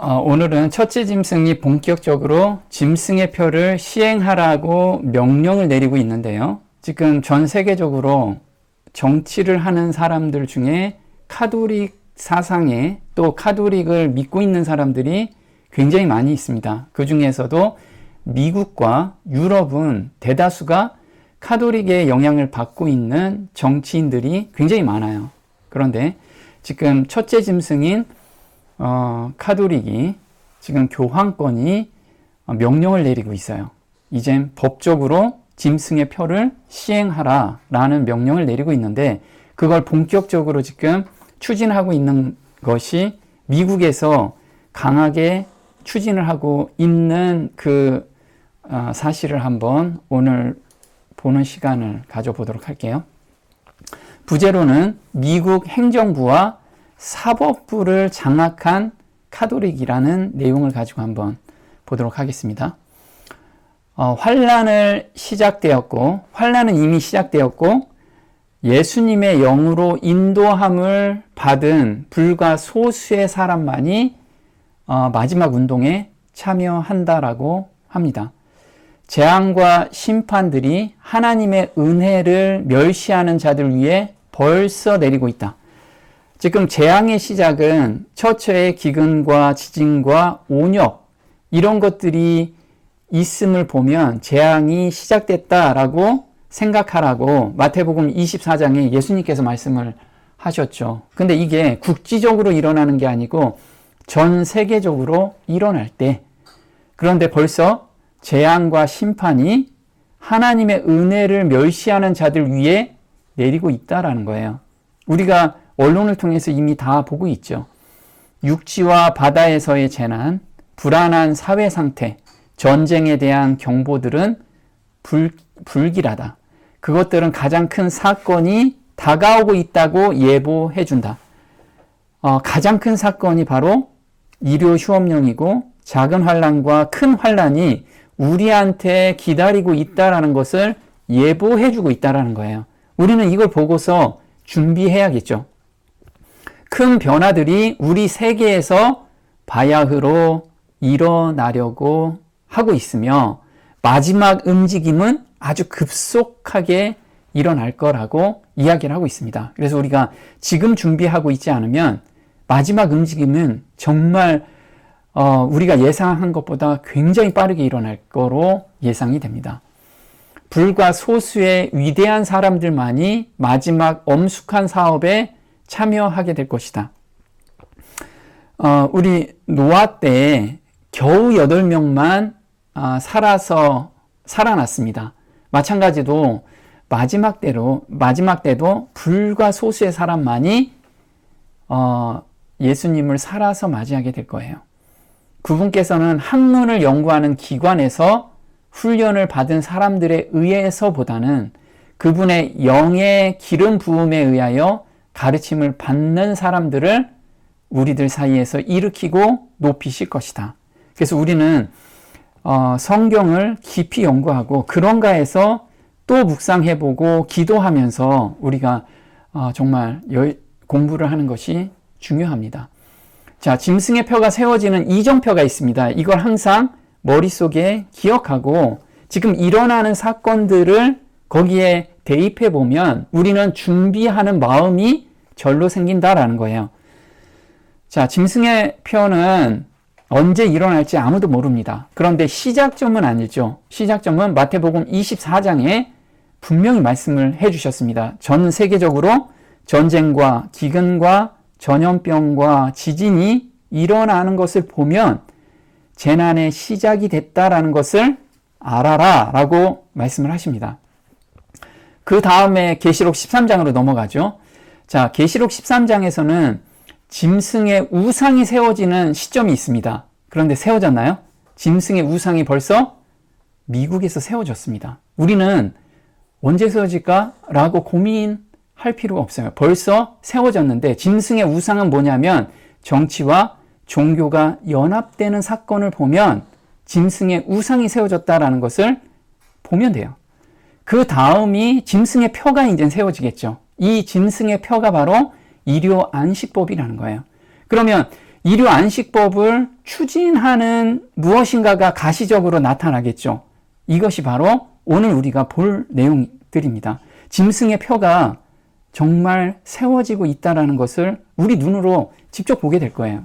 오늘은 첫째 짐승이 본격적으로 짐승의 표를 시행하라고 명령을 내리고 있는데요. 지금 전 세계적으로 정치를 하는 사람들 중에 카톨릭 사상에 또 카톨릭을 믿고 있는 사람들이 굉장히 많이 있습니다. 그 중에서도 미국과 유럽은 대다수가 카톨릭의 영향을 받고 있는 정치인들이 굉장히 많아요. 그런데 지금 첫째 짐승인 카톨릭이 지금 교황권이 명령을 내리고 있어요. 이젠 법적으로 짐승의 표를 시행하라 라는 명령을 내리고 있는데, 그걸 본격적으로 지금 추진하고 있는 것이 미국에서 강하게 추진을 하고 있는 그 사실을 한번 오늘 보는 시간을 가져보도록 할게요. 부제로는 미국 행정부와 사법부를 장악한 카톨릭이라는 내용을 가지고 한번 보도록 하겠습니다. 환란은 이미 시작되었고 예수님의 영으로 인도함을 받은 불과 소수의 사람만이 마지막 운동에 참여한다라고 합니다. 재앙과 심판들이 하나님의 은혜를 멸시하는 자들 위에 벌써 내리고 있다. 지금 재앙의 시작은 처처의 기근과 지진과 온역 이런 것들이 있음을 보면 재앙이 시작됐다라고 생각하라고 마태복음 24장에 예수님께서 말씀을 하셨죠. 근데 이게 국지적으로 일어나는 게 아니고 전 세계적으로 일어날 때, 그런데 벌써 재앙과 심판이 하나님의 은혜를 멸시하는 자들 위에 내리고 있다라는 거예요. 우리가 언론을 통해서 이미 다 보고 있죠. 육지와 바다에서의 재난, 불안한 사회 상태, 전쟁에 대한 경보들은 불길하다. 그것들은 가장 큰 사건이 다가오고 있다고 예보해 준다. 가장 큰 사건이 바로 일요 휴업령이고 작은 환란과 큰 환란이 우리한테 기다리고 있다라는 것을 예보해 주고 있다라는 거예요. 우리는 이걸 보고서 준비해야겠죠. 큰 변화들이 우리 세계에서 바야흐로 일어나려고 하고 있으며 마지막 움직임은 아주 급속하게 일어날 거라고 이야기를 하고 있습니다. 그래서 우리가 지금 준비하고 있지 않으면 마지막 움직임은 정말 우리가 예상한 것보다 굉장히 빠르게 일어날 거로 예상이 됩니다. 불과 소수의 위대한 사람들만이 마지막 엄숙한 사업에 참여하게 될 것이다. 우리 노아 때 겨우 8명만 살아났습니다. 마찬가지로 마지막 때도 불과 소수의 사람만이 예수님을 살아서 맞이하게 될 거예요. 그분께서는 학문을 연구하는 기관에서 훈련을 받은 사람들에 의해서보다는 그분의 영의 기름 부음에 의하여 가르침을 받는 사람들을 우리들 사이에서 일으키고 높이실 것이다. 그래서 우리는 성경을 깊이 연구하고 그런가에서 또 묵상해보고 기도하면서 우리가 정말 공부를 하는 것이 중요합니다. 자, 짐승의 표가 세워지는 이정표가 있습니다. 이걸 항상 머릿속에 기억하고 지금 일어나는 사건들을 거기에 대입해 보면 우리는 준비하는 마음이 절로 생긴다라는 거예요. 자, 짐승의 표는 언제 일어날지 아무도 모릅니다. 그런데 시작점은 아니죠. 시작점은 마태복음 24장에 분명히 말씀을 해주셨습니다. 전 세계적으로 전쟁과 기근과 전염병과 지진이 일어나는 것을 보면 재난의 시작이 됐다라는 것을 알아라 라고 말씀을 하십니다. 그 다음에 계시록 13장으로 넘어가죠. 자, 계시록 13장에서는 짐승의 우상이 세워지는 시점이 있습니다. 그런데 세워졌나요? 짐승의 우상이 벌써 미국에서 세워졌습니다. 우리는 언제 세워질까? 라고 고민할 필요가 없어요. 벌써 세워졌는데 짐승의 우상은 뭐냐면 정치와 종교가 연합되는 사건을 보면 짐승의 우상이 세워졌다라는 것을 보면 돼요. 그 다음이 짐승의 표가 이제 세워지겠죠. 이 짐승의 표가 바로 일요 안식법이라는 거예요. 그러면 일요 안식법을 추진하는 무엇인가가 가시적으로 나타나겠죠. 이것이 바로 오늘 우리가 볼 내용들입니다. 짐승의 표가 정말 세워지고 있다는 것을 우리 눈으로 직접 보게 될 거예요.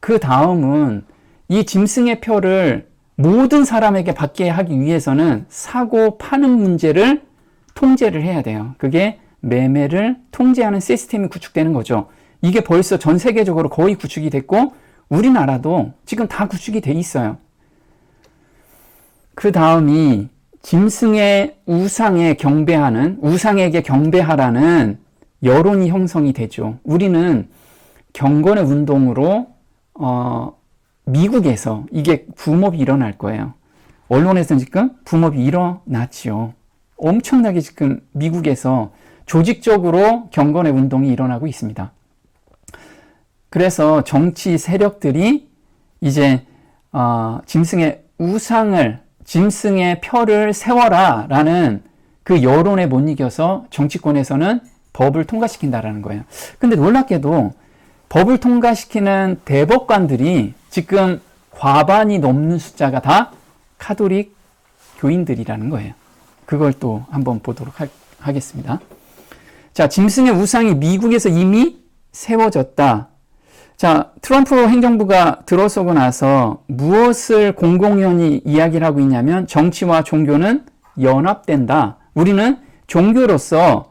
그 다음은 이 짐승의 표를 모든 사람에게 받게 하기 위해서는 사고 파는 문제를 통제를 해야 돼요. 그게 매매를 통제하는 시스템이 구축되는 거죠. 이게 벌써 전 세계적으로 거의 구축이 됐고 우리나라도 지금 다 구축이 돼 있어요. 그 다음이 짐승의 우상에 경배하는, 우상에게 경배하라는 여론이 형성이 되죠. 우리는 경건의 운동으로 미국에서 이게 붐업이 일어날 거예요. 언론에서는 지금 붐업이 일어났지요. 엄청나게 지금 미국에서 조직적으로 경건의 운동이 일어나고 있습니다. 그래서 정치 세력들이 이제 짐승의 우상을, 짐승의 표를 세워라 라는 그 여론에 못 이겨서 정치권에서는 법을 통과시킨다라는 거예요. 근데 놀랍게도 법을 통과시키는 대법관들이 지금 과반이 넘는 숫자가 다 카톨릭 교인들이라는 거예요. 그걸 또 한번 보도록 하겠습니다. 자, 짐승의 우상이 미국에서 이미 세워졌다. 자, 트럼프 행정부가 들어서고 나서 무엇을 공공연히 이야기를 하고 있냐면 정치와 종교는 연합된다. 우리는 종교로서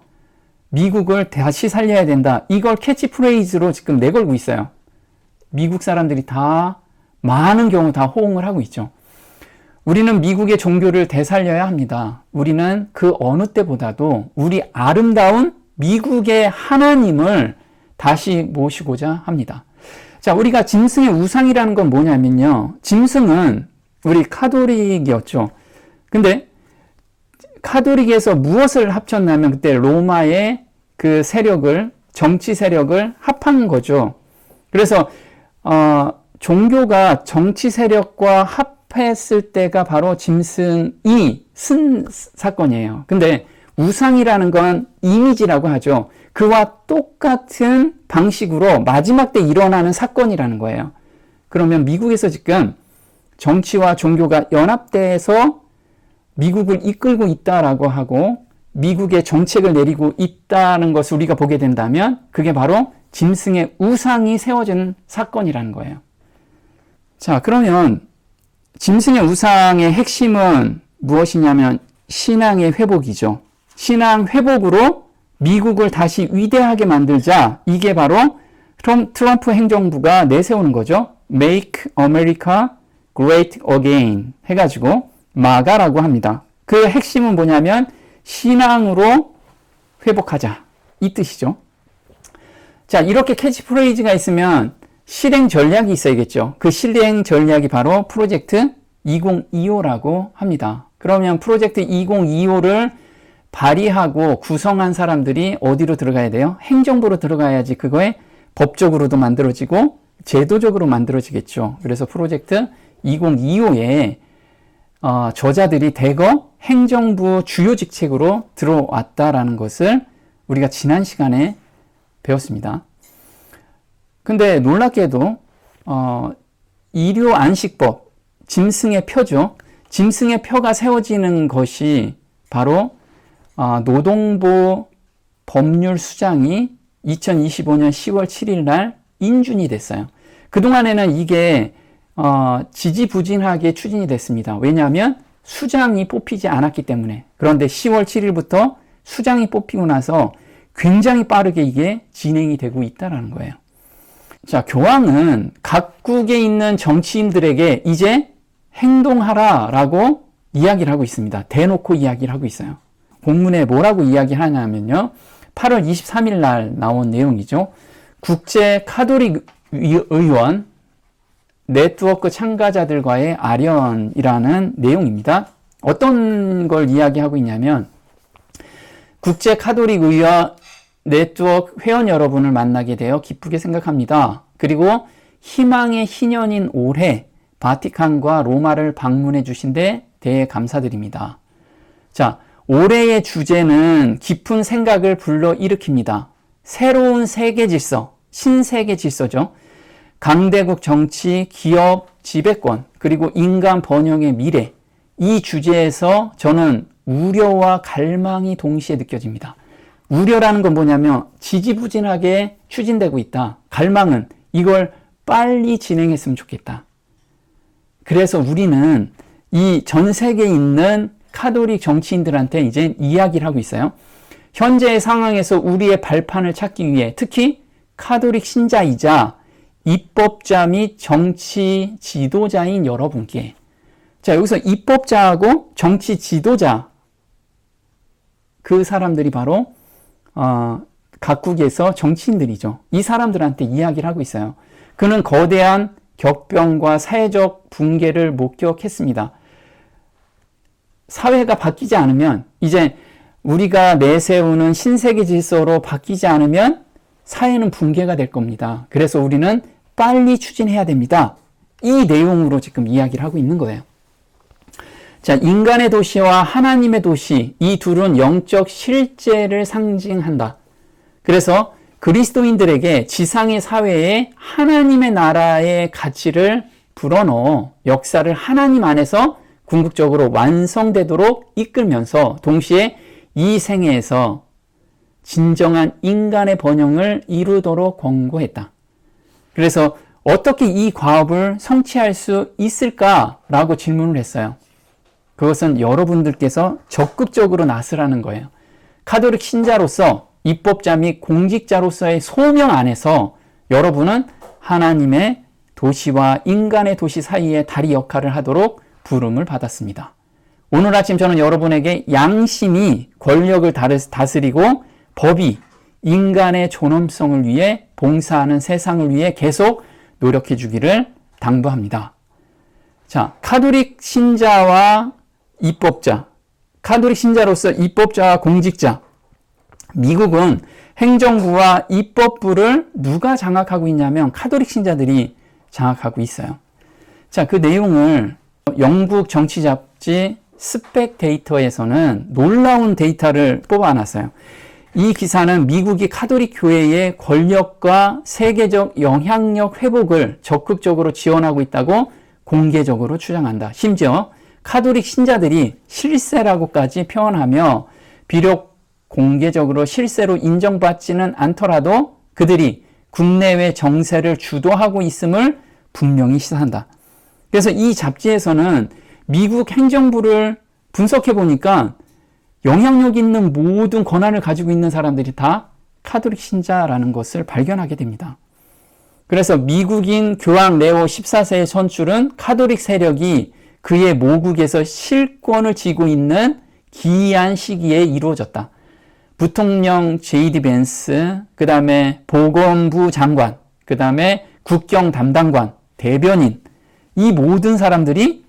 미국을 다시 살려야 된다. 이걸 캐치프레이즈로 지금 내걸고 있어요. 미국 사람들이 다 많은 경우 다 호응을 하고 있죠. 우리는 미국의 종교를 되살려야 합니다. 우리는 그 어느 때보다도 우리 아름다운 미국의 하나님을 다시 모시고자 합니다. 자, 우리가 짐승의 우상이라는 건 뭐냐면요. 짐승은 우리 카톨릭이었죠. 근데 카톨릭에서 무엇을 합쳤냐면 그때 로마의 그 세력을, 정치 세력을 합한 거죠. 그래서 종교가 정치 세력과 합했을 때가 바로 짐승이 쓴 사건이에요. 근데 우상이라는 건 이미지라고 하죠. 그와 똑같은 방식으로 마지막 때 일어나는 사건이라는 거예요. 그러면 미국에서 지금 정치와 종교가 연합돼서 미국을 이끌고 있다라고 하고 미국의 정책을 내리고 있다는 것을 우리가 보게 된다면 그게 바로 짐승의 우상이 세워지는 사건이라는 거예요. 자, 그러면 짐승의 우상의 핵심은 무엇이냐면 신앙의 회복이죠. 신앙 회복으로 미국을 다시 위대하게 만들자. 이게 바로 트럼프 행정부가 내세우는 거죠. Make America Great Again 해가지고 마가라고 합니다. 그 핵심은 뭐냐면 신앙으로 회복하자. 이 뜻이죠. 자, 이렇게 캐치프레이즈가 있으면 실행 전략이 있어야겠죠. 그 실행 전략이 바로 프로젝트 2025라고 합니다. 그러면 프로젝트 2025를 발의하고 구성한 사람들이 어디로 들어가야 돼요? 행정부로 들어가야지 그거에 법적으로도 만들어지고 제도적으로 만들어지겠죠. 그래서 프로젝트 2025에 저자들이 대거 행정부 주요 직책으로 들어왔다라는 것을 우리가 지난 시간에 배웠습니다. 근데 놀랍게도 일요 안식법, 짐승의 표죠. 짐승의 표가 세워지는 것이 바로 노동부 법률 수장이 2025년 10월 7일 날 인준이 됐어요. 그동안에는 이게 지지부진하게 추진이 됐습니다. 왜냐하면 수장이 뽑히지 않았기 때문에. 그런데 10월 7일부터 수장이 뽑히고 나서 굉장히 빠르게 이게 진행이 되고 있다는 거예요. 자, 교황은 각국에 있는 정치인들에게 이제 행동하라라고 이야기를 하고 있습니다. 대놓고 이야기를 하고 있어요. 본문에 뭐라고 이야기하냐면요. 8월 23일 날 나온 내용이죠. 국제 카톨릭 의원 네트워크 참가자들과의 아련이라는 내용입니다. 어떤 걸 이야기하고 있냐면 국제 카톨릭 의원 네트워크 회원 여러분을 만나게 되어 기쁘게 생각합니다. 그리고 희망의 희년인 올해 바티칸과 로마를 방문해 주신 데 대해 감사드립니다. 자, 올해의 주제는 깊은 생각을 불러일으킵니다. 새로운 세계 질서, 신세계 질서죠. 강대국 정치, 기업, 지배권, 그리고 인간 번영의 미래, 이 주제에서 저는 우려와 갈망이 동시에 느껴집니다. 우려라는 건 뭐냐면 지지부진하게 추진되고 있다. 갈망은 이걸 빨리 진행했으면 좋겠다. 그래서 우리는 이 전 세계에 있는 카톨릭 정치인들한테 이제 이야기를 하고 있어요. 현재의 상황에서 우리의 발판을 찾기 위해 특히 카톨릭 신자이자 입법자 및 정치 지도자인 여러분께, 자, 여기서 입법자하고 정치 지도자, 그 사람들이 바로 각국에서 정치인들이죠. 이 사람들한테 이야기를 하고 있어요. 그는 거대한 격변과 사회적 붕괴를 목격했습니다. 사회가 바뀌지 않으면, 이제 우리가 내세우는 신세계 질서로 바뀌지 않으면 사회는 붕괴가 될 겁니다. 그래서 우리는 빨리 추진해야 됩니다. 이 내용으로 지금 이야기를 하고 있는 거예요. 자, 인간의 도시와 하나님의 도시, 이 둘은 영적 실제를 상징한다. 그래서 그리스도인들에게 지상의 사회에 하나님의 나라의 가치를 불어넣어 역사를 하나님 안에서 궁극적으로 완성되도록 이끌면서 동시에 이 생애에서 진정한 인간의 번영을 이루도록 권고했다. 그래서 어떻게 이 과업을 성취할 수 있을까라고 질문을 했어요. 그것은 여러분들께서 적극적으로 나서라는 거예요. 카톨릭 신자로서, 입법자 및 공직자로서의 소명 안에서 여러분은 하나님의 도시와 인간의 도시 사이의 다리 역할을 하도록 부름을 받았습니다. 오늘 아침 저는 여러분에게 양심이 권력을 다스리고 법이 인간의 존엄성을 위해 봉사하는 세상을 위해 계속 노력해 주기를 당부합니다. 자, 카톨릭 신자와 입법자, 카톨릭 신자로서 입법자와 공직자, 미국은 행정부와 입법부를 누가 장악하고 있냐면 카톨릭 신자들이 장악하고 있어요. 자, 그 내용을 영국 정치 잡지 스펙데이터에서는 놀라운 데이터를 뽑아놨어요. 이 기사는 미국이 카톨릭 교회의 권력과 세계적 영향력 회복을 적극적으로 지원하고 있다고 공개적으로 주장한다. 심지어 카톨릭 신자들이 실세라고까지 표현하며 비록 공개적으로 실세로 인정받지는 않더라도 그들이 국내외 정세를 주도하고 있음을 분명히 시사한다. 그래서 이 잡지에서는 미국 행정부를 분석해 보니까 영향력 있는 모든 권한을 가지고 있는 사람들이 다 카톨릭 신자라는 것을 발견하게 됩니다. 그래서 미국인 교황 레오 14세의 선출은 카톨릭 세력이 그의 모국에서 실권을 쥐고 있는 기이한 시기에 이루어졌다. 부통령 J.D. 벤스, 그 다음에 보건부 장관, 그 다음에 국경 담당관, 대변인, 이 모든 사람들이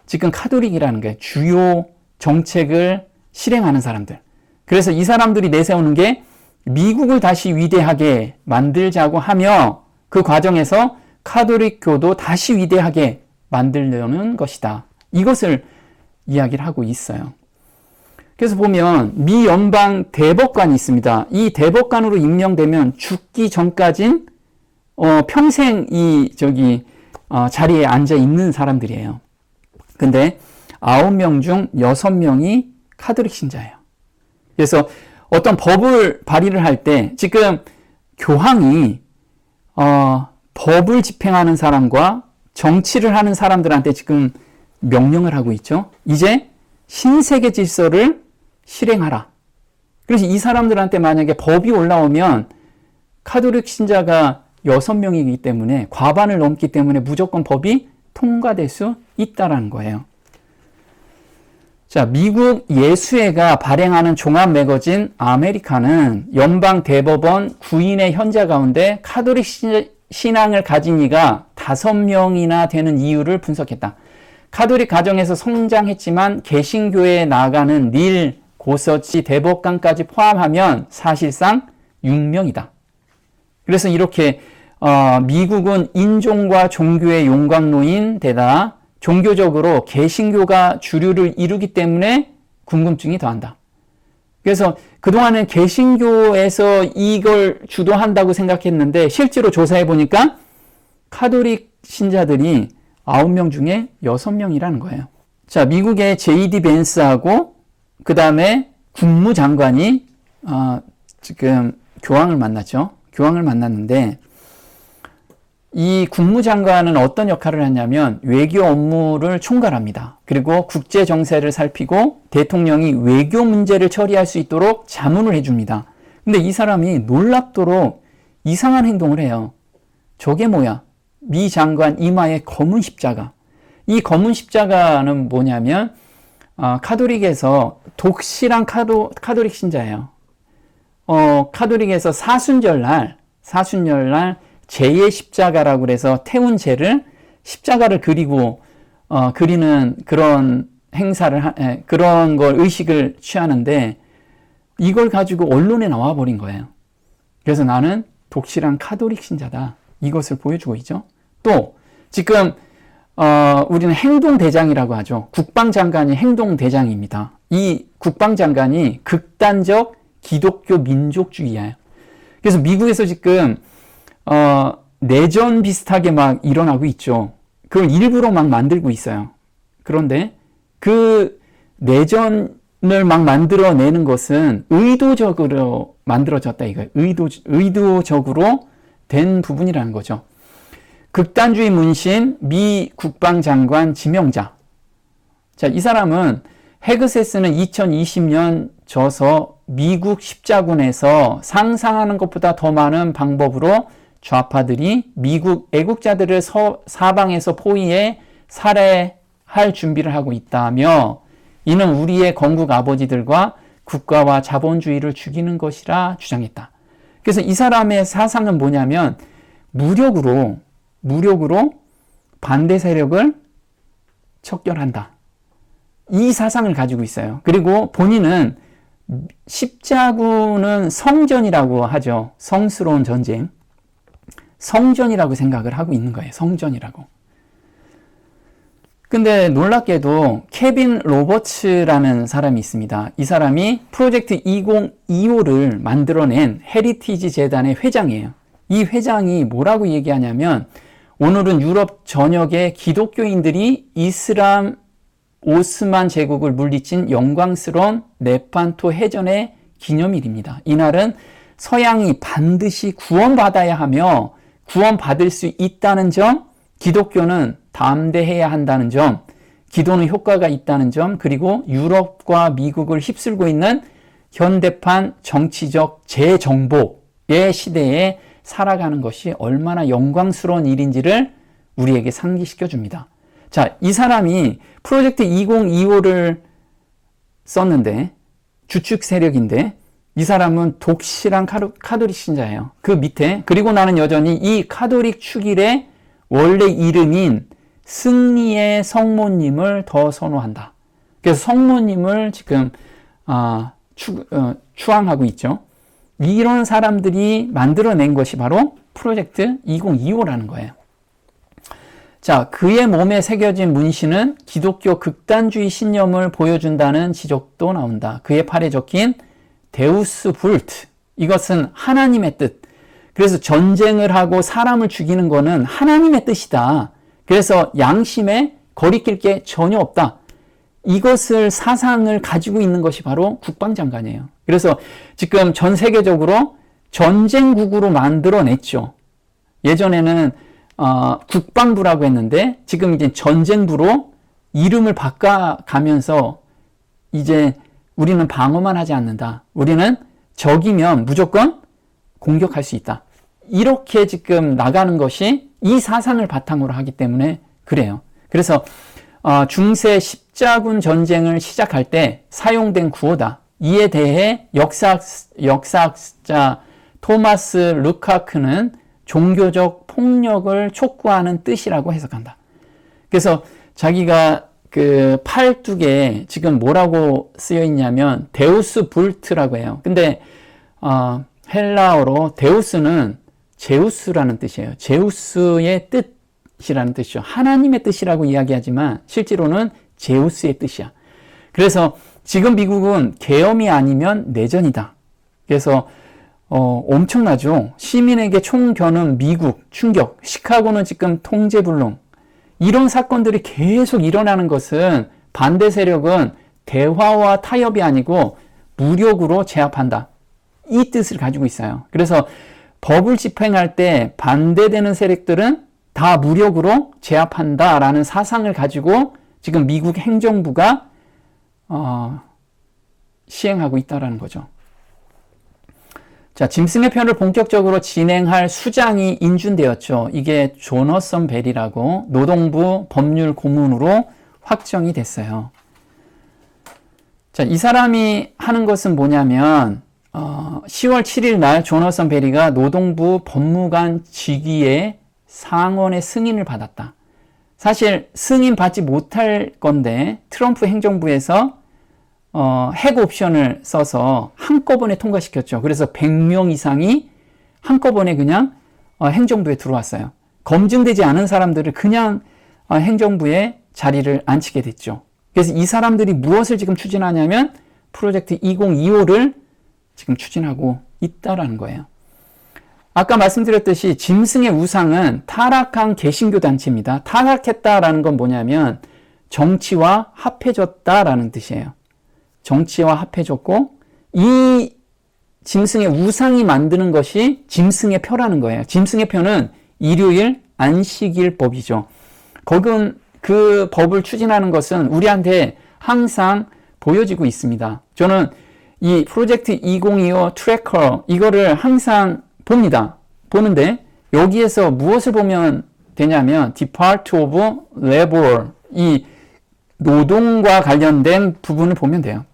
지금 카톨릭이라는 거예요. 주요 정책을 실행하는 사람들. 그래서 이 사람들이 내세우는 게 미국을 다시 위대하게 만들자고 하며 그 과정에서 카톨릭교도 다시 위대하게 만들려는 것이다. 이것을 이야기를 하고 있어요. 그래서 보면 미 연방 대법관이 있습니다. 이 대법관으로 임명되면 죽기 전까진 평생 자리에 앉아 있는 사람들이에요. 근데 9명 중 6명이 카톨릭 신자예요. 그래서 어떤 법을 발의를 할 때 지금 교황이 법을 집행하는 사람과 정치를 하는 사람들한테 지금 명령을 하고 있죠. 이제 신세계 질서를 실행하라. 그래서 이 사람들한테 만약에 법이 올라오면 카톨릭 신자가 6명이기 때문에 과반을 넘기 때문에 무조건 법이 통과될 수 있다는 거예요. 자, 미국 예수회가 발행하는 종합 매거진 아메리카는 연방 대법원 9인의 현자 가운데 카톨릭 신앙을 가진 이가 5명이나 되는 이유를 분석했다. 카톨릭 가정에서 성장했지만 개신교에 나아가는 닐 고서치 대법관까지 포함하면 사실상 6명이다. 그래서 이렇게 미국은 인종과 종교의 용광로인 데다 종교적으로 개신교가 주류를 이루기 때문에 궁금증이 더한다. 그래서 그동안은 개신교에서 이걸 주도한다고 생각했는데 실제로 조사해 보니까 카톨릭 신자들이 9명 중에 6명이라는 거예요. 자, 미국의 J.D. 벤스하고 그 다음에 국무장관이 지금 교황을 만났죠. 교황을 만났는데 이 국무장관은 어떤 역할을 하냐면 외교 업무를 총괄합니다. 그리고 국제 정세를 살피고 대통령이 외교 문제를 처리할 수 있도록 자문을 해줍니다. 근데 이 사람이 놀랍도록 이상한 행동을 해요. 저게 뭐야? 미 장관 이마에 검은 십자가. 이 검은 십자가는 뭐냐면 카톨릭에서 독실한 카톨릭 신자예요. 카톨릭에서 사순절날 제의 십자가라고 그래서 태운 제를 십자가를 그리고 그리는 그런 행사를 그런 걸 의식을 취하는데 이걸 가지고 언론에 나와 버린 거예요. 그래서 나는 독실한 카톨릭 신자다. 이것을 보여주고 있죠. 또 지금 우리는 행동대장이라고 하죠. 국방장관이 행동대장입니다. 이 국방장관이 극단적 기독교 민족주의예요. 그래서 미국에서 지금 내전 비슷하게 막 일어나고 있죠. 그걸 일부러 막 만들고 있어요. 그런데 그 내전을 막 만들어내는 것은 의도적으로 만들어졌다 이거예요. 의도적으로 된 부분이라는 거죠. 극단주의 문신 미 국방장관 지명자. 자, 이 사람은 헤그세스는 2020년 져서 미국 십자군에서 상상하는 것보다 더 많은 방법으로 좌파들이 미국 애국자들을 사방에서 포위해 살해할 준비를 하고 있다며 이는 우리의 건국 아버지들과 국가와 자본주의를 죽이는 것이라 주장했다. 그래서 이 사람의 사상은 뭐냐면 무력으로 반대 세력을 척결한다. 이 사상을 가지고 있어요. 그리고 본인은 십자군은 성전이라고 하죠. 성스러운 전쟁. 성전이라고 생각을 하고 있는 거예요. 성전이라고. 근데 놀랍게도 케빈 로버츠라는 사람이 있습니다. 이 사람이 프로젝트 2025를 만들어낸 헤리티지 재단의 회장이에요. 이 회장이 뭐라고 얘기하냐면 오늘은 유럽 전역의 기독교인들이 이슬람 오스만 제국을 물리친 영광스러운 네판토 해전의 기념일입니다. 이날은 서양이 반드시 구원받아야 하며 구원받을 수 있다는 점, 기독교는 담대해야 한다는 점, 기도는 효과가 있다는 점, 그리고 유럽과 미국을 휩쓸고 있는 현대판 정치적 재정복의 시대에 살아가는 것이 얼마나 영광스러운 일인지를 우리에게 상기시켜 줍니다. 자, 이 사람이 프로젝트 2025를 썼는데 주축 세력인데 이 사람은 독실한 카톨릭 신자예요. 그 밑에 그리고 나는 여전히 이 카톨릭 축일의 원래 이름인 승리의 성모님을 더 선호한다. 그래서 성모님을 지금 추앙하고 있죠. 이런 사람들이 만들어낸 것이 바로 프로젝트 2025라는 거예요. 자, 그의 몸에 새겨진 문신은 기독교 극단주의 신념을 보여준다는 지적도 나온다. 그의 팔에 적힌 데우스 불트, 이것은 하나님의 뜻. 그래서 전쟁을 하고 사람을 죽이는 거는 하나님의 뜻이다. 그래서 양심에 거리낄 게 전혀 없다. 이것을 사상을 가지고 있는 것이 바로 국방장관이에요. 그래서 지금 전 세계적으로 전쟁국으로 만들어냈죠. 예전에는 국방부라고 했는데 지금 이제 전쟁부로 이름을 바꿔가면서 이제 우리는 방어만 하지 않는다. 우리는 적이면 무조건 공격할 수 있다. 이렇게 지금 나가는 것이 이 사상을 바탕으로 하기 때문에 그래요. 그래서 중세 십자군 전쟁을 시작할 때 사용된 구호다. 이에 대해 역사학자 토마스 루카크는 종교적 폭력을 촉구하는 뜻이라고 해석한다. 그래서 자기가 그 팔뚝에 지금 뭐라고 쓰여 있냐면 데우스 불트라고 해요. 근데 헬라어로 데우스는 제우스라는 뜻이에요. 제우스의 뜻이라는 뜻이죠. 하나님의 뜻이라고 이야기하지만 실제로는 제우스의 뜻이야. 그래서 지금 미국은 계엄이 아니면 내전이다. 그래서 엄청나죠. 시민에게 총겨눈 미국 충격, 시카고는 지금 통제불능, 이런 사건들이 계속 일어나는 것은 반대 세력은 대화와 타협이 아니고 무력으로 제압한다, 이 뜻을 가지고 있어요. 그래서 법을 집행할 때 반대되는 세력들은 다 무력으로 제압한다라는 사상을 가지고 지금 미국 행정부가 시행하고 있다는 거죠. 자, 짐승의 편을 본격적으로 진행할 수장이 인준되었죠. 이게 조너선 벨이라고 노동부 법률 고문으로 확정이 됐어요. 자, 이 사람이 하는 것은 뭐냐면 10월 7일 날 조너선 벨이가 노동부 법무관 직위에 상원의 승인을 받았다. 사실 승인 받지 못할 건데 트럼프 행정부에서 핵 옵션을 써서 한꺼번에 통과시켰죠. 그래서 100명 이상이 한꺼번에 그냥 행정부에 들어왔어요. 검증되지 않은 사람들을 그냥 행정부에 자리를 앉히게 됐죠. 그래서 이 사람들이 무엇을 지금 추진하냐면 프로젝트 2025를 지금 추진하고 있다라는 거예요. 아까 말씀드렸듯이 짐승의 우상은 타락한 개신교 단체입니다. 타락했다라는 건 뭐냐면 정치와 합해졌다라는 뜻이에요. 정치와 합해졌고 이 짐승의 우상이 만드는 것이 짐승의 표라는 거예요. 짐승의 표는 일요일 안식일법이죠. 거긴 그 법을 추진하는 것은 우리한테 항상 보여지고 있습니다. 저는 이 프로젝트 2025 트래커 이거를 항상 봅니다. 보는데 여기에서 무엇을 보면 되냐면 Depart of Labor, 이 노동과 관련된 부분을 보면 돼요.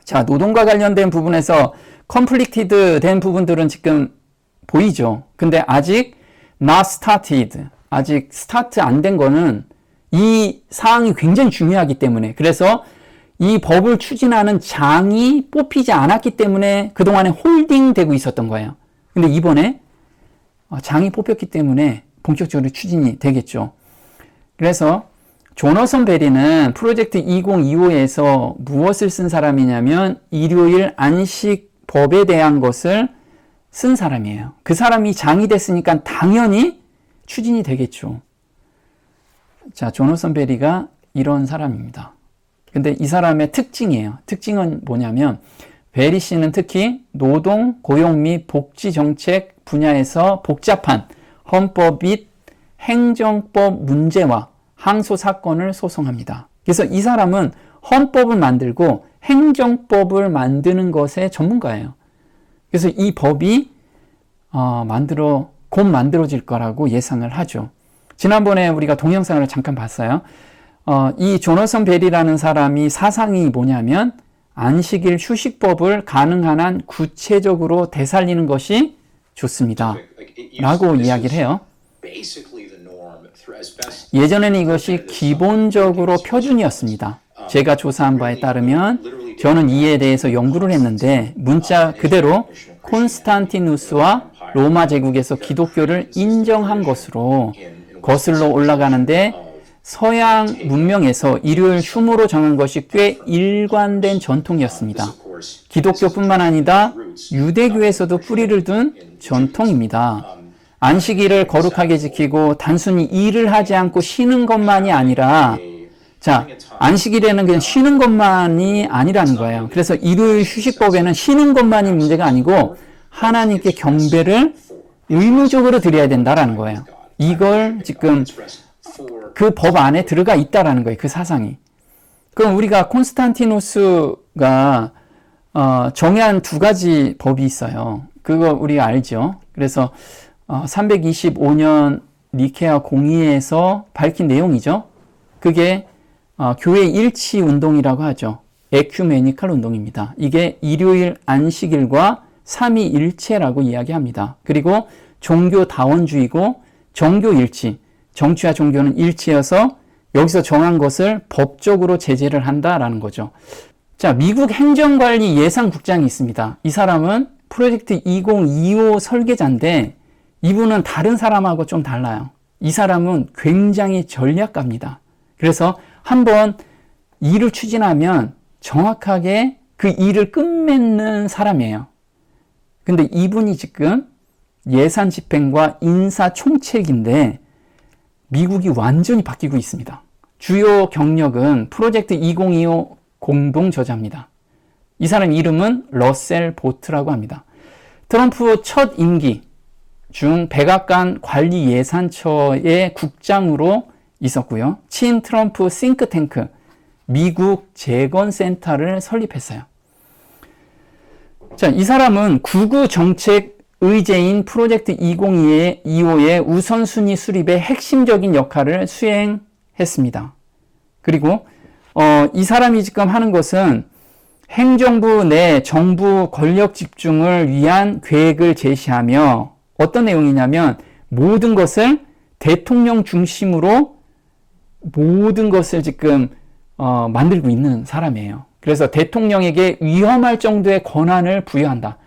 자, 노동과 관련된 부분에서 conflicted 된 부분들은 지금 보이죠. 근데 아직 not started, 아직 스타트 안 된 거는 이 사항이 굉장히 중요하기 때문에, 그래서 이 법을 추진하는 장이 뽑히지 않았기 때문에 그동안에 홀딩 되고 있었던 거예요. 근데 이번에 장이 뽑혔기 때문에 본격적으로 추진이 되겠죠. 그래서 조너선 벨이는 프로젝트 2025에서 무엇을 쓴 사람이냐면 일요일 안식법에 대한 것을 쓴 사람이에요. 그 사람이 장이 됐으니까 당연히 추진이 되겠죠. 자, 조너선 벨이가 이런 사람입니다. 근데 이 사람의 특징이에요. 특징은 뭐냐면 베리 씨는 특히 노동, 고용 및 복지 정책 분야에서 복잡한 헌법 및 행정법 문제와 항소 사건을 소송합니다. 그래서 이 사람은 헌법을 만들고 행정법을 만드는 것의 전문가예요. 그래서 이 법이 곧 만들어질 거라고 예상을 하죠. 지난번에 우리가 동영상을 잠깐 봤어요. 이 조너선 벨이라는 사람이 사상이 뭐냐면 안식일 휴식법을 가능한 한 구체적으로 되살리는 것이 좋습니다 라고 이야기를 해요. 예전에는 이것이 기본적으로 표준이었습니다. 제가 조사한 바에 따르면 저는 이에 대해서 연구를 했는데 문자 그대로 콘스탄티누스와 로마 제국에서 기독교를 인정한 것으로 거슬러 올라가는데 서양 문명에서 일요일 휴무로 정한 것이 꽤 일관된 전통이었습니다. 기독교뿐만 아니라 유대교에서도 뿌리를 둔 전통입니다. 안식일을 거룩하게 지키고 단순히 일을 하지 않고 쉬는 것만이 아니라, 자, 안식일에는 그냥 쉬는 것만이 아니라는 거예요. 그래서 일요일 휴식법에는 쉬는 것만이 문제가 아니고 하나님께 경배를 의무적으로 드려야 된다라는 거예요. 이걸 지금 그 법 안에 들어가 있다라는 거예요. 그 사상이. 그럼 우리가 콘스탄티누스가 정한 두 가지 법이 있어요. 그거 우리가 알죠. 그래서 325년 니케아 공의에서 밝힌 내용이죠. 그게 교회 일치 운동이라고 하죠. 에큐메니컬 운동입니다. 이게 일요일 안식일과 삼위일체라고 이야기합니다. 그리고 종교다원주의고 종교일치, 정치와 종교는 일치여서 여기서 정한 것을 법적으로 제재를 한다라는 거죠. 자, 미국 행정관리 예산국장이 있습니다. 이 사람은 프로젝트 2025 설계자인데 이분은 다른 사람하고 좀 달라요. 이 사람은 굉장히 전략가입니다. 그래서 한번 일을 추진하면 정확하게 그 일을 끝맺는 사람이에요. 근데 이분이 지금 예산 집행과 인사 총책인데 미국이 완전히 바뀌고 있습니다. 주요 경력은 프로젝트 2025 공동 저자입니다. 이 사람 이름은 러셀 보트라고 합니다. 트럼프 첫 임기 중 백악관 관리예산처의 국장으로 있었고요. 친 트럼프 싱크탱크 미국 재건센터를 설립했어요. 자, 이 사람은 구구 정책 의제인 프로젝트 2025의 우선순위 수립의 핵심적인 역할을 수행했습니다. 그리고 이 사람이 지금 하는 것은 행정부 내 정부 권력 집중을 위한 계획을 제시하며 어떤 내용이냐면 모든 것을 대통령 중심으로 모든 것을 지금 만들고 있는 사람이에요. 그래서 대통령에게 위험할 정도의 권한을 부여한다.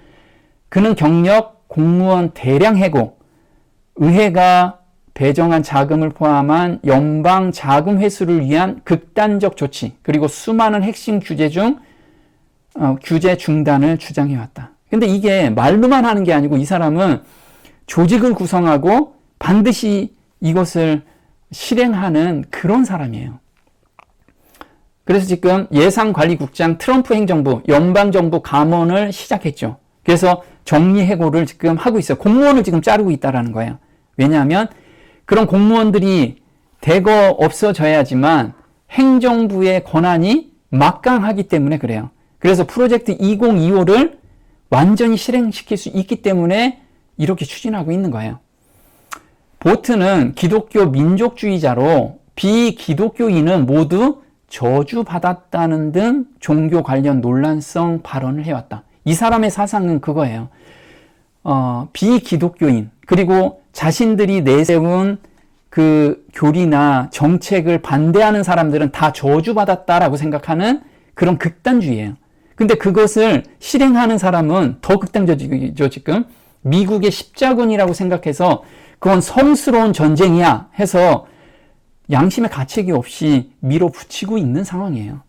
그는 경력, 공무원 대량 해고, 의회가 배정한 자금을 포함한 연방 자금 회수를 위한 극단적 조치, 그리고 수많은 핵심 규제 중 규제 중단을 주장해왔다. 근데 이게 말로만 하는 게 아니고 이 사람은 조직을 구성하고 반드시 이것을 실행하는 그런 사람이에요. 그래서 지금 예산관리국장 트럼프 행정부, 연방정부 감원을 시작했죠. 그래서 정리해고를 지금 하고 있어요. 공무원을 지금 자르고 있다는 거예요. 왜냐하면 그런 공무원들이 대거 없어져야지만 행정부의 권한이 막강하기 때문에 그래요. 그래서 프로젝트 2025를 완전히 실행시킬 수 있기 때문에 이렇게 추진하고 있는 거예요. 보트는 기독교 민족주의자로 비기독교인은 모두 저주받았다는 등 종교 관련 논란성 발언을 해왔다. 이 사람의 사상은 그거예요. 비기독교인, 그리고 자신들이 내세운 그 교리나 정책을 반대하는 사람들은 다 저주받았다라고 생각하는 그런 극단주의예요. 근데 그것을 실행하는 사람은 더 극단적이죠, 지금. 미국의 십자군이라고 생각해서 그건 성스러운 전쟁이야 해서 양심의 가책이 없이 밀어붙이고 있는 상황이에요.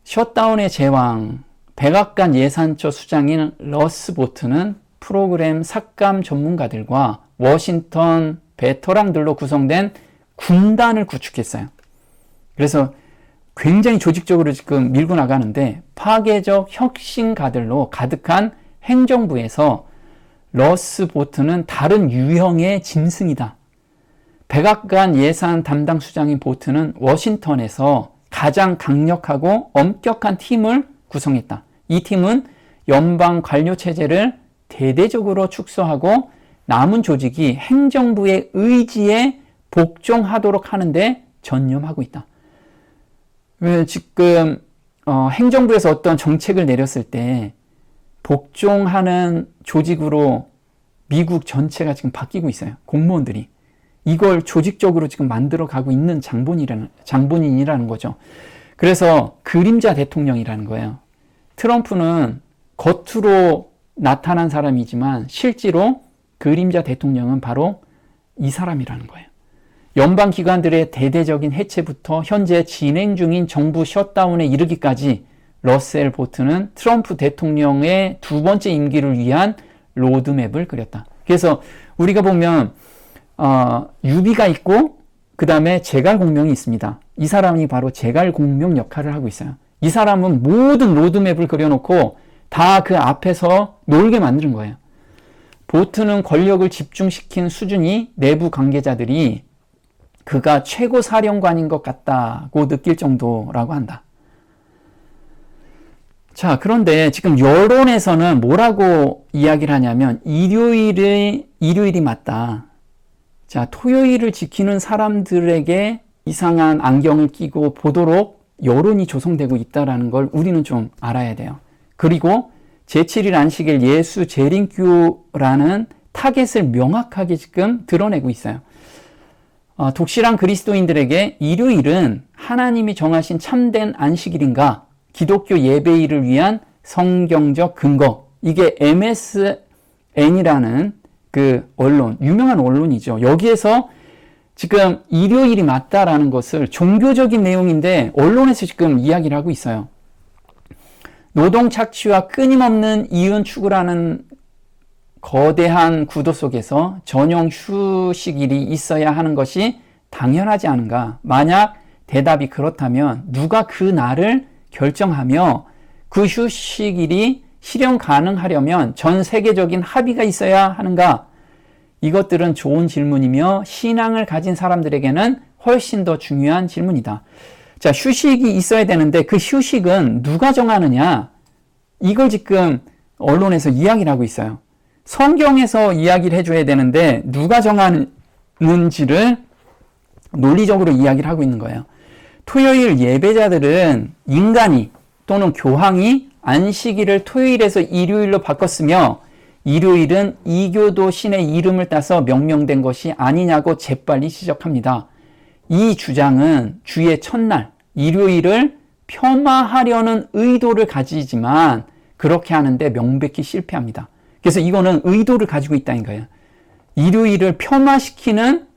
셧다운의 제왕, 백악관 예산처 수장인 러스 보트는 프로그램 삭감 전문가들과 워싱턴 베테랑들로 구성된 군단을 구축했어요. 그래서 굉장히 조직적으로 지금 밀고 나가는데 파괴적 혁신가들로 가득한 행정부에서 러스 보트는 다른 유형의 짐승이다. 백악관 예산 담당 수장인 보트는 워싱턴에서 가장 강력하고 엄격한 팀을 구성했다. 이 팀은 연방 관료 체제를 대대적으로 축소하고 남은 조직이 행정부의 의지에 복종하도록 하는데 전념하고 있다. 지금 행정부에서 어떤 정책을 내렸을 때 복종하는 조직으로 미국 전체가 지금 바뀌고 있어요. 공무원들이. 이걸 조직적으로 지금 만들어 가고 있는 장본인이라는 거죠. 그래서 그림자 대통령이라는 거예요. 트럼프는 겉으로 나타난 사람이지만 실제로 그림자 대통령은 바로 이 사람이라는 거예요. 연방기관들의 대대적인 해체부터 현재 진행 중인 정부 셧다운에 이르기까지 러셀 보트는 트럼프 대통령의 두 번째 임기를 위한 로드맵을 그렸다. 그래서 우리가 보면 유비가 있고 그 다음에 제갈공명이 있습니다. 이 사람이 바로 제갈공명 역할을 하고 있어요. 이 사람은 모든 로드맵을 그려놓고 다 그 앞에서 놀게 만드는 거예요. 보트는 권력을 집중시킨 수준이 내부 관계자들이 그가 최고 사령관인 것 같다고 느낄 정도라고 한다. 자, 그런데 지금 여론에서는 뭐라고 이야기를 하냐면 일요일이 맞다. 자, 토요일을 지키는 사람들에게 이상한 안경을 끼고 보도록 여론이 조성되고 있다는 걸 우리는 좀 알아야 돼요. 그리고 제7일 안식일 예수 재림교라는 타겟을 명확하게 지금 드러내고 있어요. 독실한 그리스도인들에게 일요일은 하나님이 정하신 참된 안식일인가? 기독교 예배일을 위한 성경적 근거. 이게 MSN이라는 그 언론, 유명한 언론이죠. 여기에서 지금 일요일이 맞다라는 것을 종교적인 내용인데 언론에서 지금 이야기를 하고 있어요. 노동 착취와 끊임없는 이윤 추구라는 거대한 구도 속에서 전용 휴식일이 있어야 하는 것이 당연하지 않은가? 만약 대답이 그렇다면 누가 그 날을 결정하며 그 휴식일이 실현 가능하려면 전 세계적인 합의가 있어야 하는가? 이것들은 좋은 질문이며 신앙을 가진 사람들에게는 훨씬 더 중요한 질문이다. 자, 휴식이 있어야 되는데 그 휴식은 누가 정하느냐? 이걸 지금 언론에서 이야기를 하고 있어요. 성경에서 이야기를 해줘야 되는데 누가 정하는지를 논리적으로 이야기를 하고 있는 거예요. 토요일 예배자들은 인간이 또는 교황이 안식일을 토요일에서 일요일로 바꿨으며 일요일은 이교도 신의 이름을 따서 명명된 것이 아니냐고 재빨리 지적합니다. 이 주장은 주의 첫날, 일요일을 폄하하려는 의도를 가지지만 그렇게 하는데 명백히 실패합니다. 그래서 이거는 의도를 가지고 있다는 거예요. 일요일을 폄하시키는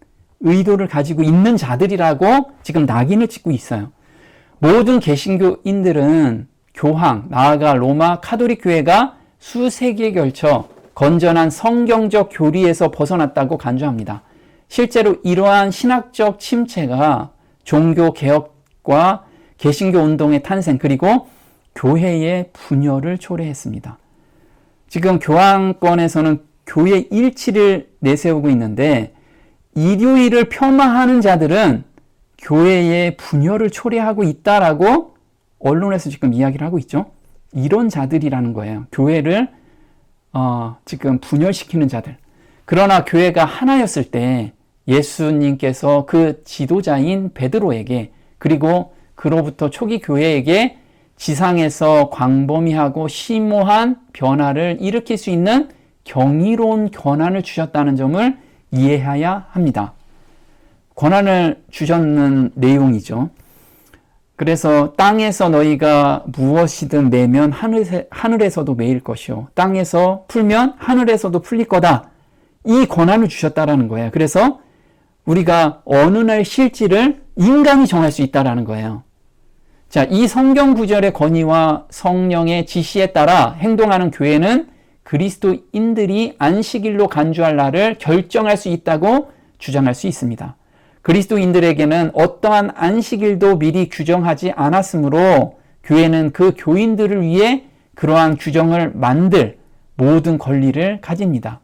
의도를 가지고 있는 자들이라고 지금 낙인을 찍고 있어요. 모든 개신교인들은 교황, 나아가 로마 카톨릭 교회가 수세기에 걸쳐 건전한 성경적 교리에서 벗어났다고 간주합니다. 실제로 이러한 신학적 침체가 종교 개혁과 개신교 운동의 탄생 그리고 교회의 분열을 초래했습니다. 지금 교황권에서는 교회 일치를 내세우고 있는데 일요일을 폄하하는 자들은 교회의 분열을 초래하고 있다라고 언론에서 지금 이야기를 하고 있죠. 이런 자들이라는 거예요. 교회를 지금 분열시키는 자들. 그러나 교회가 하나였을 때 예수님께서 그 지도자인 베드로에게 그리고 그로부터 초기 교회에게 지상에서 광범위하고 심오한 변화를 일으킬 수 있는 경이로운 권한을 주셨다는 점을 이해해야 합니다. 권한을 주셨는 내용이죠. 그래서 땅에서 너희가 무엇이든 매면 하늘에서도 매일 것이요 땅에서 풀면 하늘에서도 풀릴 거다. 이 권한을 주셨다라는 거예요. 그래서 우리가 어느 날 쉴지를 인간이 정할 수 있다라는 거예요. 자, 이 성경 구절의 권위와 성령의 지시에 따라 행동하는 교회는 그리스도인들이 안식일로 간주할 날을 결정할 수 있다고 주장할 수 있습니다. 그리스도인들에게는 어떠한 안식일도 미리 규정하지 않았으므로 교회는 그 교인들을 위해 그러한 규정을 만들 모든 권리를 가집니다.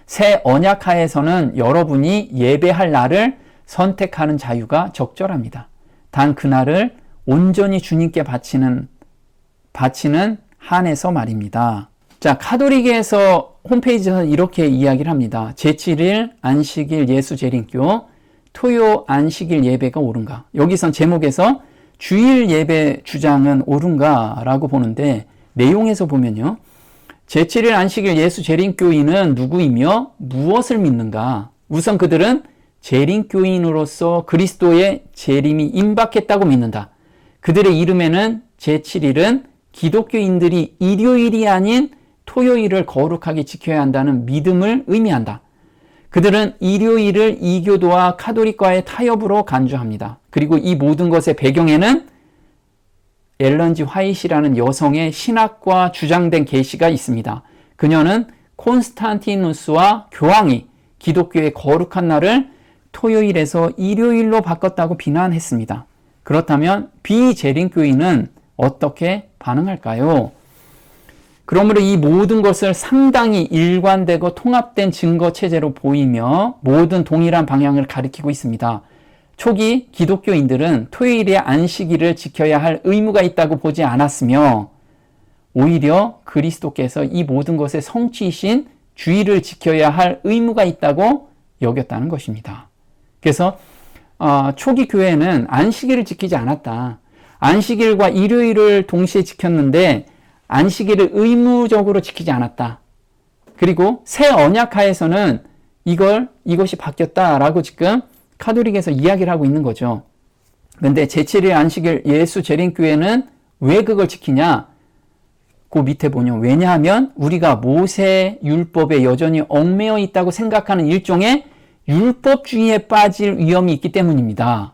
새 언약하에서는 여러분이 예배할 날을 선택하는 자유가 적절합니다. 단 그날을 온전히 주님께 바치는 한에서 말입니다. 자, 카톨릭에서 홈페이지에서 이렇게 이야기를 합니다. 제7일 안식일 예수 재림교 토요 안식일 예배가 옳은가? 여기선 제목에서 주일 예배 주장은 옳은가? 라고 보는데 내용에서 보면요. 제7일 안식일 예수 재림교인은 누구이며 무엇을 믿는가? 우선 그들은 재림교인으로서 그리스도의 재림이 임박했다고 믿는다. 그들의 이름에는 제7일은 기독교인들이 일요일이 아닌 토요일을 거룩하게 지켜야 한다는 믿음을 의미한다. 그들은 일요일을 이교도와 카톨릭과의 타협으로 간주합니다. 그리고 이 모든 것의 배경에는 엘런 G. 화이트라는 여성의 신학과 주장된 계시가 있습니다. 그녀는 콘스탄티누스와 교황이 기독교의 거룩한 날을 토요일에서 일요일로 바꿨다고 비난했습니다. 그렇다면 비재림교인은 어떻게 반응할까요? 그러므로 이 모든 것을 상당히 일관되고 통합된 증거 체제로 보이며 모든 동일한 방향을 가리키고 있습니다. 초기 기독교인들은 토요일에 안식일을 지켜야 할 의무가 있다고 보지 않았으며 오히려 그리스도께서 이 모든 것의 성취이신 주일을 지켜야 할 의무가 있다고 여겼다는 것입니다. 그래서 초기 교회는 안식일을 지키지 않았다. 안식일과 일요일을 동시에 지켰는데 안식일을 의무적으로 지키지 않았다. 그리고 새 언약하에서는 이것이 바뀌었다라고 지금 카톨릭에서 이야기를 하고 있는 거죠. 그런데 제7일 안식일 예수 재림교회는 왜 그걸 지키냐? 그 밑에 보면 왜냐하면 우리가 모세 율법에 여전히 얽매여 있다고 생각하는 일종의 율법주의에 빠질 위험이 있기 때문입니다.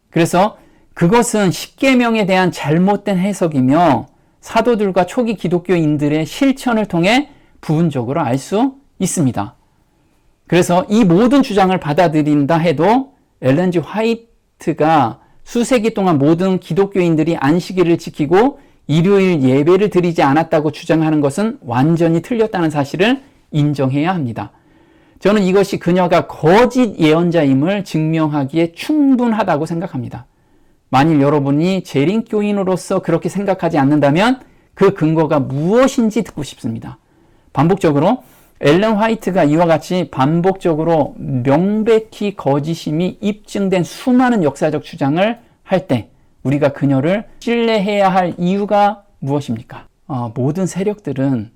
그래서 그것은 십계명에 대한 잘못된 해석이며 사도들과 초기 기독교인들의 실천을 통해 부분적으로 알 수 있습니다. 그래서 이 모든 주장을 받아들인다 해도 엘렌 G. 화이트가 수세기 동안 모든 기독교인들이 안식일을 지키고 일요일 예배를 드리지 않았다고 주장하는 것은 완전히 틀렸다는 사실을 인정해야 합니다. 저는 이것이 그녀가 거짓 예언자임을 증명하기에 충분하다고 생각합니다. 만일 여러분이 재림교인으로서 그렇게 생각하지 않는다면 그 근거가 무엇인지 듣고 싶습니다. 반복적으로 엘렌 화이트가 이와 같이 반복적으로 명백히 거짓임이 입증된 수많은 역사적 주장을 할 때 우리가 그녀를 신뢰해야 할 이유가 무엇입니까? 모든 세력들은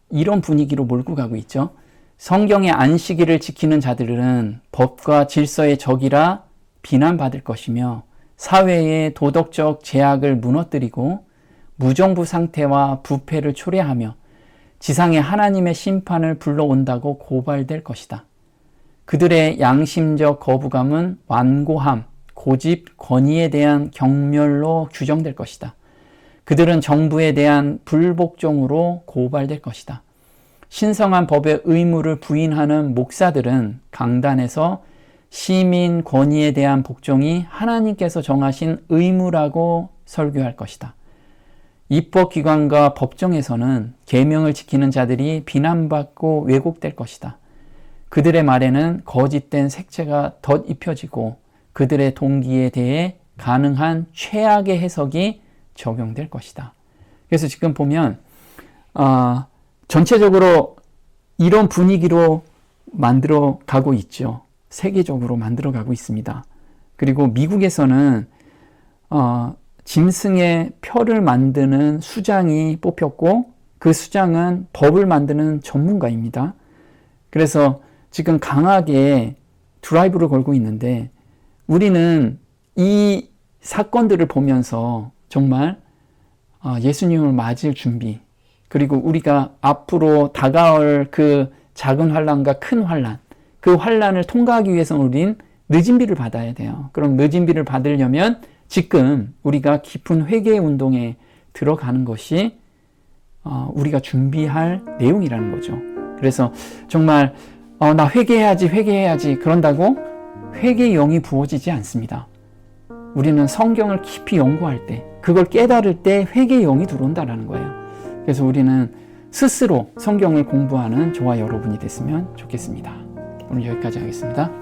이런 분위기로 몰고 가고 있죠. 성경의 안식일을 지키는 자들은 법과 질서의 적이라 비난받을 것이며 사회의 도덕적 제약을 무너뜨리고 무정부 상태와 부패를 초래하며 지상에 하나님의 심판을 불러온다고 고발될 것이다. 그들의 양심적 거부감은 완고함, 고집, 권위에 대한 경멸로 규정될 것이다. 그들은 정부에 대한 불복종으로 고발될 것이다. 신성한 법의 의무를 부인하는 목사들은 강단에서 시민 권위에 대한 복종이 하나님께서 정하신 의무라고 설교할 것이다. 입법기관과 법정에서는 계명을 지키는 자들이 비난받고 왜곡될 것이다. 그들의 말에는 거짓된 색채가 덧입혀지고 그들의 동기에 대해 가능한 최악의 해석이 적용될 것이다. 그래서 지금 보면 전체적으로 이런 분위기로 만들어 가고 있죠. 세계적으로 만들어 가고 있습니다. 그리고 미국에서는 짐승의 표를 만드는 수장이 뽑혔고 그 수장은 법을 만드는 전문가입니다. 그래서 지금 강하게 드라이브를 걸고 있는데 우리는 이 사건들을 보면서 정말 예수님을 맞을 준비, 그리고 우리가 앞으로 다가올 그 작은 환난과 큰 환난, 그 환난을 통과하기 위해서는 우린 늦은 비를 받아야 돼요. 그럼 늦은 비를 받으려면 지금 우리가 깊은 회개 운동에 들어가는 것이 우리가 준비할 내용이라는 거죠. 그래서 정말 나 회개해야지 그런다고 회개의 영이 부어지지 않습니다. 우리는 성경을 깊이 연구할 때, 그걸 깨달을 때 회개의 영이 들어온다는 거예요. 그래서 우리는 스스로 성경을 공부하는 저와 여러분이 됐으면 좋겠습니다. 오늘 여기까지 하겠습니다.